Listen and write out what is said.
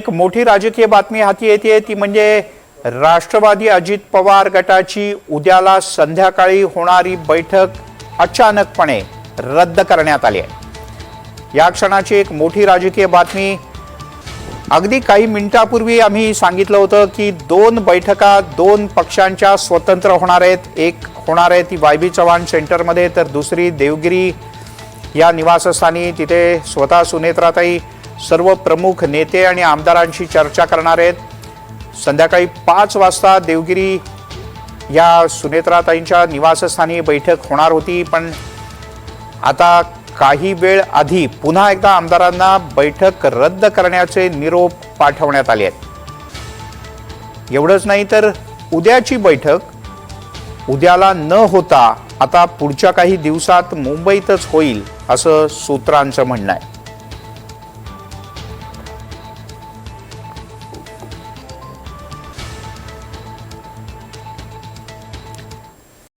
एक मोठी राजकीय बातमी हाती येते ती म्हणजे राष्ट्रवादी अजित पवार गटाची उद्याला संध्याकाळी होणारी बैठक अचानकपणे रद्द करण्यात आली आहे। या क्षणाची एक मोठी राजकीय बातमी। अगदी काही मिनिटांपूर्वी आम्ही सांगितलं होतं की दोन बैठका दोन पक्षांच्या स्वतंत्र होणार आहेत। एक होणार आहे ती वायबी चव्हाण सेंटरमध्ये, तर दुसरी देवगिरी या निवासस्थानी। तिथे स्वतः सुनेत्राताई सर्व प्रमुख नेते आणि आमदारांशी चर्चा करणार आहेत। संध्याकाळी 5 वाजता देवगिरी या सुनेत्राताईंच्या निवासस्थानी बैठक होणार होती, पण आता काही वेळ आधी पुन्हा एकदा आमदारांना बैठक रद्द करण्याचे निरोप पाठवण्यात आले आहेत। एवढंच नाही तर उद्याची बैठक उद्याला न होता आता पुढच्या काही दिवसात मुंबईतच होईल असं सूत्रांचं म्हणणं आहे।